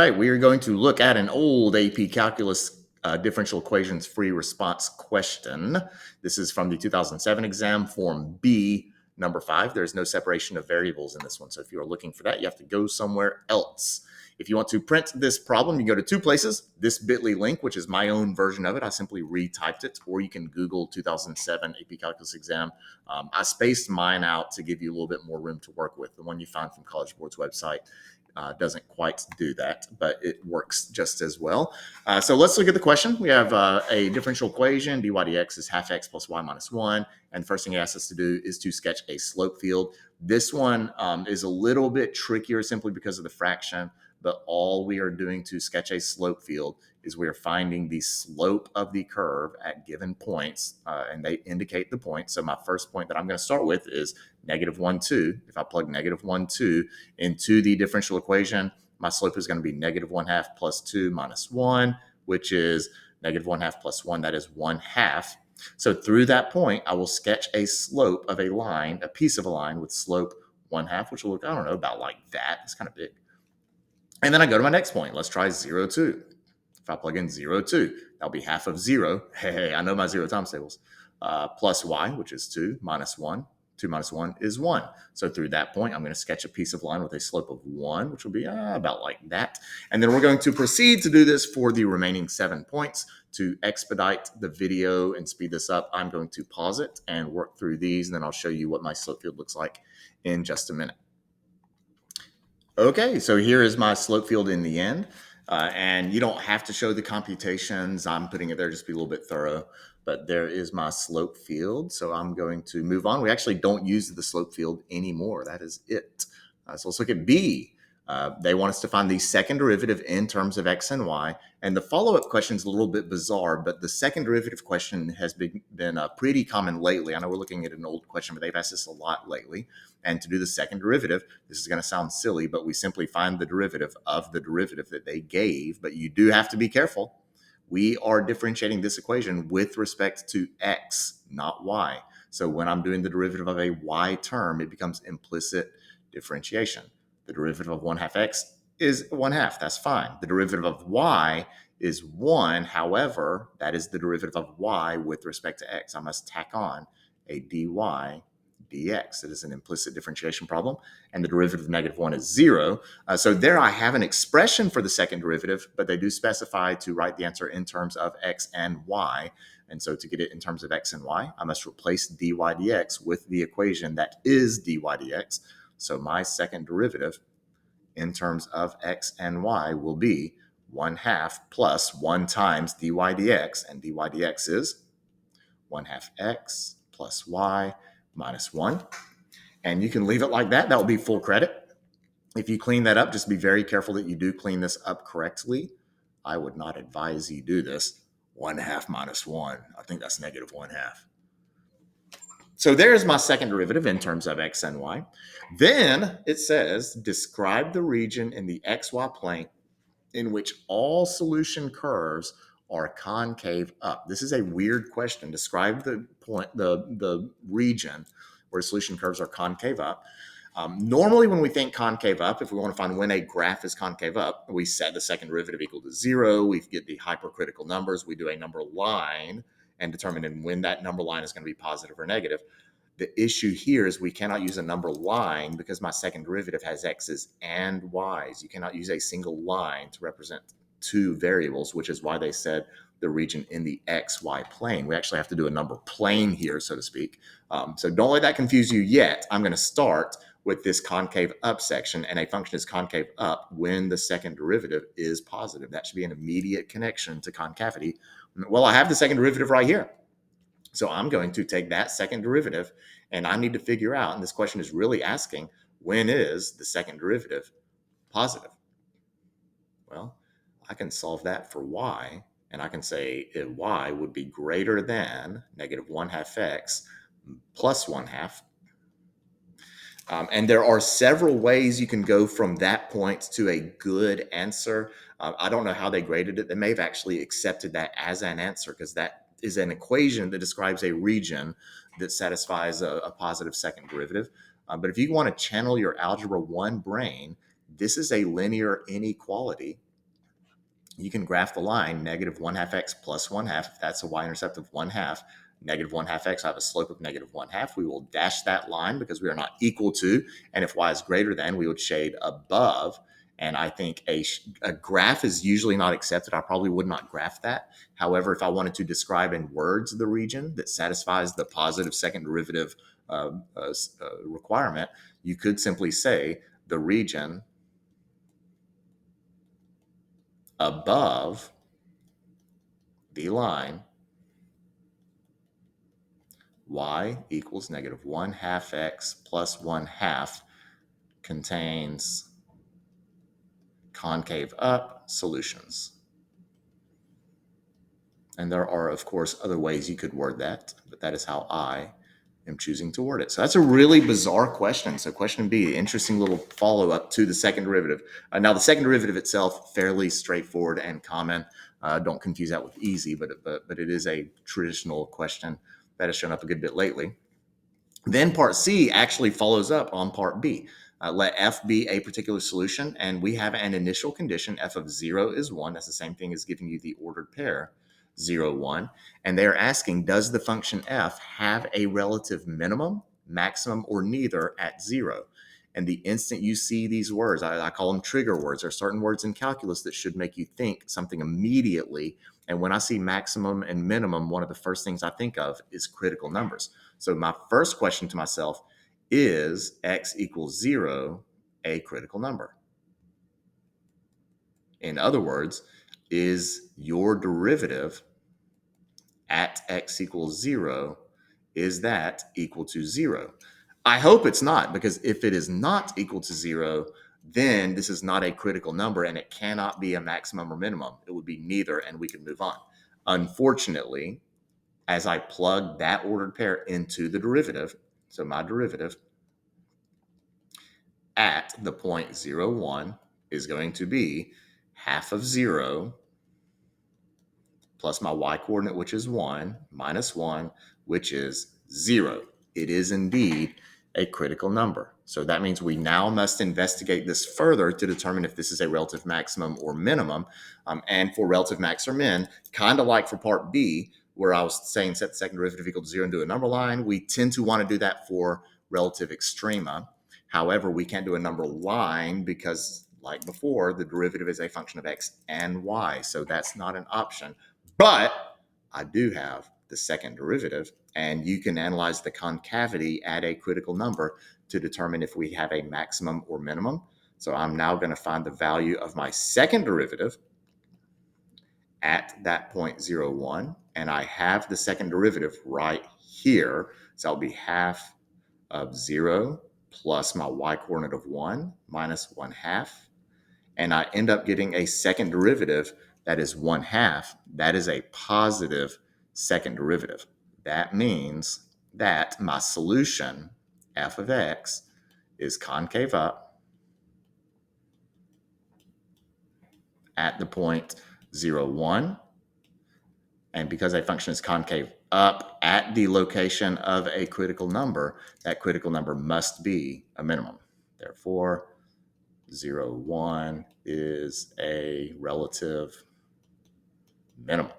Right, we are going to look at an old AP Calculus differential equations free response question. This is from the 2007 exam, Form B, number 5. There's no separation of variables in this one. So if you are looking for that, you have to go somewhere else. If you want to print this problem, you go to two places. This bit.ly link, which is my own version of it, I simply retyped it, or you can Google 2007 AP Calculus exam. I spaced mine out to give you a little bit more room to work with. The one you found from College Board's website doesn't quite do that, but it works just as well. So let's look at the question. We have a differential equation. dy dx is half x plus y minus 1. And the first thing it asks us to do is to sketch a slope field. This one is a little bit trickier simply because of the fraction, but all we are doing to sketch a slope field is we are finding the slope of the curve at given points, and they indicate the point. So my first point that I'm going to start with is negative 1, 2. If I plug negative 1, 2 into the differential equation, my slope is going to be negative 1/2 plus 2 minus 1, which is negative 1/2 plus 1. That is 1/2. So through that point, I will sketch a slope of a line, a piece of a line with slope 1/2, which will look, I don't know, about like that. It's kind of big. And then I go to my next point. Let's try 0, 2. If I plug in 0, 2, that'll be half of 0. Hey, I know my 0 times tables. Plus y, which is 2, minus 1. 2 minus 1 is 1. So through that point, I'm going to sketch a piece of line with a slope of 1, which will be about like that. And then we're going to proceed to do this for the remaining 7 points. To expedite the video and speed this up, I'm going to pause it and work through these, and then I'll show you what my slope field looks like in just a minute. Okay, so here is my slope field in the end. And you don't have to show the computations. I'm putting it there just to be a little bit thorough. But there is my slope field. So I'm going to move on. We actually don't use the slope field anymore. That is it. So let's look at B. They want us to find the second derivative in terms of x and y. And the follow-up question is a little bit bizarre, but the second derivative question has been pretty common lately. I know we're looking at an old question, but they've asked this a lot lately. And to do the second derivative, this is going to sound silly, but we simply find the derivative of the derivative that they gave. But you do have to be careful. We are differentiating this equation with respect to x, not y. So when I'm doing the derivative of a y term, it becomes implicit differentiation. The derivative of 1/2 x is 1/2. That's fine. The derivative of y is 1. However, that is the derivative of y with respect to x. I must tack on a dy dx. It is an implicit differentiation problem, and the derivative of negative 1 is 0. So there I have an expression for the second derivative, but they do specify to write the answer in terms of x and y. And so to get it in terms of x and y, I must replace dy dx with the equation that is dy dx. So my second derivative in terms of x and y will be 1/2 plus 1 times dy dx, and dy dx is 1/2 x plus y minus 1. And you can leave it like that. That will be full credit. If you clean that up, just be very careful that you do clean this up correctly. I would not advise you do this. 1/2 minus 1. I think that's negative 1/2. So there's my second derivative in terms of x and y. Then it says, describe the region in the xy plane in which all solution curves are concave up. This is a weird question. Describe the point, the region where solution curves are concave up. Normally, when we think concave up, if we want to find when a graph is concave up, we set the second derivative equal to 0. We get the hypercritical numbers. We do a number line and determine when that number line is going to be positive or negative. The issue here is we cannot use a number line because my second derivative has x's and y's. You cannot use a single line to represent two variables, which is why they said the region in the xy plane. We actually have to do a number plane here, so to speak. So don't let that confuse you yet. I'm going to start with this concave up section, and a function is concave up when the second derivative is positive. That should be an immediate connection to concavity. Well, I have the second derivative right here. So I'm going to take that second derivative, and I need to figure out, and this question is really asking, when is the second derivative positive? Well, I can solve that for y, and I can say if y would be greater than negative 1/2 x plus 1/2. And there are several ways you can go from that point to a good answer. I don't know how they graded it. They may have actually accepted that as an answer because that is an equation that describes a region that satisfies a positive second derivative. But if you want to channel your Algebra 1 brain, this is a linear inequality you can graph the line negative 1 half x plus 1 half. If that's a y-intercept of 1 half, negative 1 half x, I have a slope of negative 1 half. We will dash that line because we are not equal to, and if y is greater than, we would shade above. And I think a graph is usually not accepted. I probably would not graph that. However, if I wanted to describe in words the region that satisfies the positive second derivative requirement, you could simply say the region above the line y equals negative 1 half x plus 1 half contains concave up solutions. And there are, of course, other ways you could word that, but that is how I am choosing to word it. So that's a really bizarre question. So question B, interesting little follow-up to the second derivative. Now, the second derivative itself, fairly straightforward and common. Don't confuse that with easy, but it is a traditional question that has shown up a good bit lately. Then part C actually follows up on part B. Let f be a particular solution, and we have an initial condition, f of 0 is 1. That's the same thing as giving you the ordered pair, 0, 1. And they're asking, does the function f have a relative minimum, maximum, or neither at 0? And the instant you see these words, I call them trigger words. There are certain words in calculus that should make you think something immediately. And when I see maximum and minimum, one of the first things I think of is critical numbers. So my first question to myself, is x equals 0 a critical number? In other words, is your derivative at x equals 0, is that equal to 0? I hope it's not, because if it is not equal to 0, then this is not a critical number and it cannot be a maximum or minimum. It would be neither, and we can move on. Unfortunately, as I plug that ordered pair into the derivative, so my derivative at the point 0, 1 is going to be half of 0 plus my y coordinate, which is 1, minus 1, which is 0. It is indeed a critical number. So that means we now must investigate this further to determine if this is a relative maximum or minimum. And for relative max or min, kind of like for part B, where I was saying set the second derivative equal to 0 and do a number line, we tend to want to do that for relative extrema. However, we can't do a number line because, like before, the derivative is a function of x and y. So that's not an option. But I do have the second derivative, and you can analyze the concavity at a critical number to determine if we have a maximum or minimum. So I'm now going to find the value of my second derivative at that point 0, 1, and I have the second derivative right here. So I'll be half of 0 plus my y coordinate of 1 minus 1 half. And I end up getting a second derivative that is 1 half. That is a positive second derivative. That means that my solution, f of x, is concave up at the point 0, 1. And because a function is concave up at the location of a critical number, that critical number must be a minimum. Therefore, 0, 1 is a relative minimum.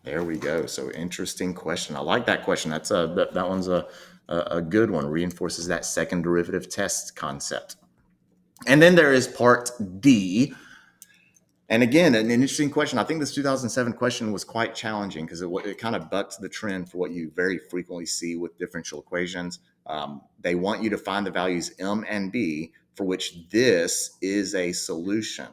There we go. So interesting question. I like that question. That one's a good one. Reinforces that second derivative test concept. And then there is part D. And again, an interesting question. I think this 2007 question was quite challenging because it kind of bucks the trend for what you very frequently see with differential equations. They want you to find the values m and b for which this is a solution.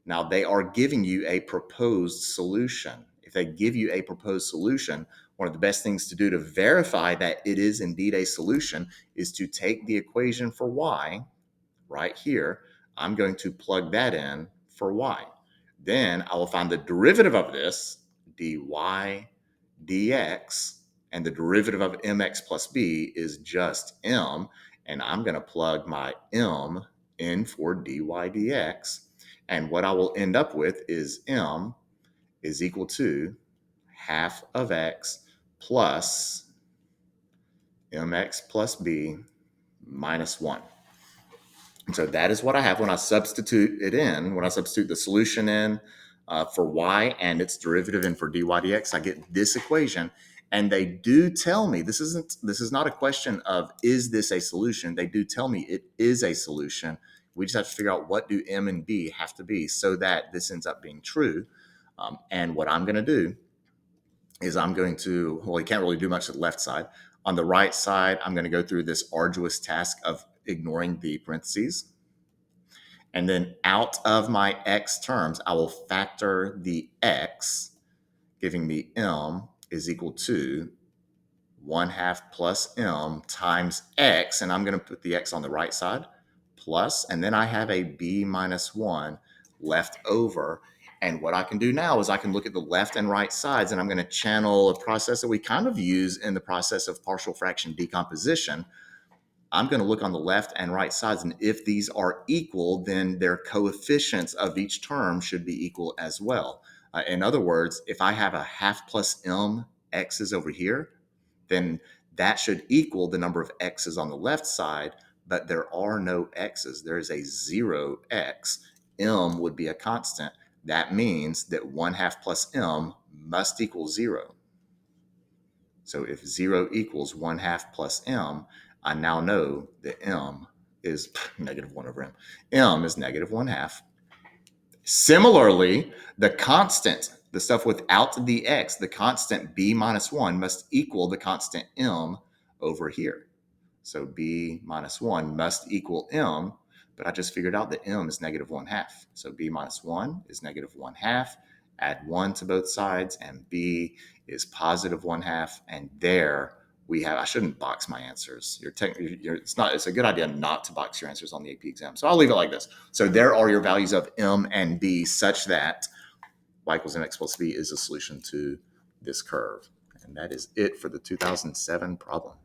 Now, they are giving you a proposed solution. If they give you a proposed solution, one of the best things to do to verify that it is indeed a solution is to take the equation for y right here. I'm going to plug that in for y. Then I will find the derivative of this, dy dx, and the derivative of mx plus b is just m, and I'm going to plug my m in for dy dx, and what I will end up with is m is equal to half of x plus mx plus b minus 1. And so that is what I have when I substitute it in, when I substitute the solution in for y and its derivative in for dy dx, I get this equation. And they do tell me this is not a question of is this a solution? They do tell me it is a solution. We just have to figure out what do m and b have to be so that this ends up being true. And what I'm going to do is I'm going to, well, you can't really do much to the left side. On the right side, I'm going to go through this arduous task of ignoring the parentheses. And then out of my x terms, I will factor the x, giving me m is equal to 1/2 plus m times x. And I'm going to put the x on the right side, plus, and then I have a b minus 1 left over. And what I can do now is I can look at the left and right sides, and I'm going to channel a process that we kind of use in the process of partial fraction decomposition. I'm going to look on the left and right sides, and if these are equal, then their coefficients of each term should be equal as well. In other words, if I have a 1/2 plus m x's over here, then that should equal the number of x's on the left side, but there are no x's. There is a 0x. M would be a constant. That means that 1/2 plus m must equal 0. So if 0 equals 1/2 plus m, I now know that m is negative 1 over m. M is negative 1/2. Similarly, the constant, the stuff without the x, the constant b minus 1 must equal the constant m over here. So b minus 1 must equal m, but I just figured out that m is negative 1/2. So b minus 1 is negative 1/2. Add 1 to both sides, and b is positive 1/2. And there we have, I shouldn't box my answers. It's a good idea not to box your answers on the AP exam. So I'll leave it like this. So there are your values of m and b such that y equals mx plus b is a solution to this curve. And that is it for the 2007 problem.